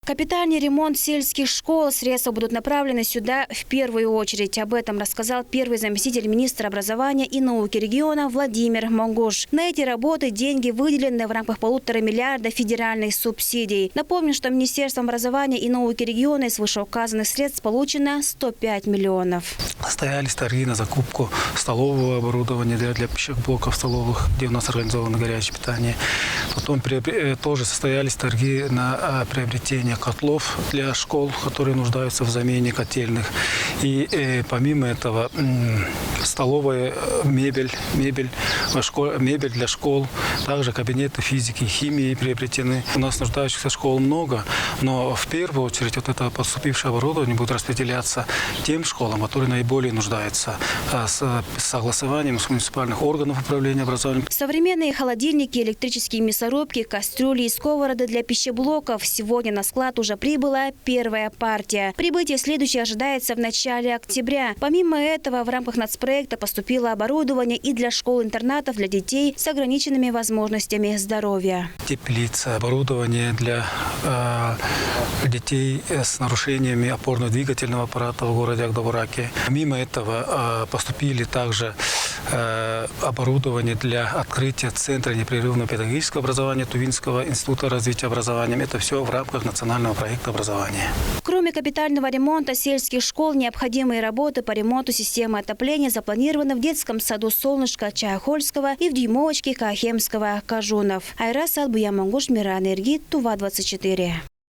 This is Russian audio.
Капитальный ремонт сельских школ. Средства будут направлены сюда в первую очередь. Об этом рассказал первый заместитель министра образования и науки региона Владимир Монгуш. На эти работы деньги выделены в рамках 1,5 миллиарда федеральных субсидий. Напомню, что Министерством образования и науки региона из вышеуказанных средств получено 105 миллионов. Состоялись торги на закупку столового оборудования для пищевых блоков столовых, где у нас организовано горячее питание. Потом тоже состоялись торги на приобретение котлов для школ, которые нуждаются в замене котельных. И помимо этого столовая мебель для школ, также кабинеты физики, химии приобретены. У нас нуждающихся школ много, но в первую очередь вот это поступившее оборудование будет распределяться тем школам, которые наиболее нуждаются, с согласованием с муниципальных органов управления образованием. Современные холодильники, электрические мясорубки, кастрюли и сковороды для пищеблоков. Сегодня на склад уже прибыла первая партия. Прибытие следующей ожидается в начале октября. Помимо этого, в рамках нацпроекта поступило оборудование и для школ-интернатов для детей с ограниченными возможностями здоровья. Теплица, оборудование для детей с нарушениями опорно-двигательного аппарата в городе Агдабураке. Помимо этого поступили также оборудование для открытия Центра непрерывного педагогического образования Тувинского института развития образования. Это все в рамках национального проекта образования. Кроме капитального ремонта сельских школ, необходимые работы по ремонту системы отопления запланированы в детском саду «Солнышко» Чайхольского и в дюймовочке Кахемского Кажунов. Айрас Албуя Монгуш, Мира Энергии, Тува 24.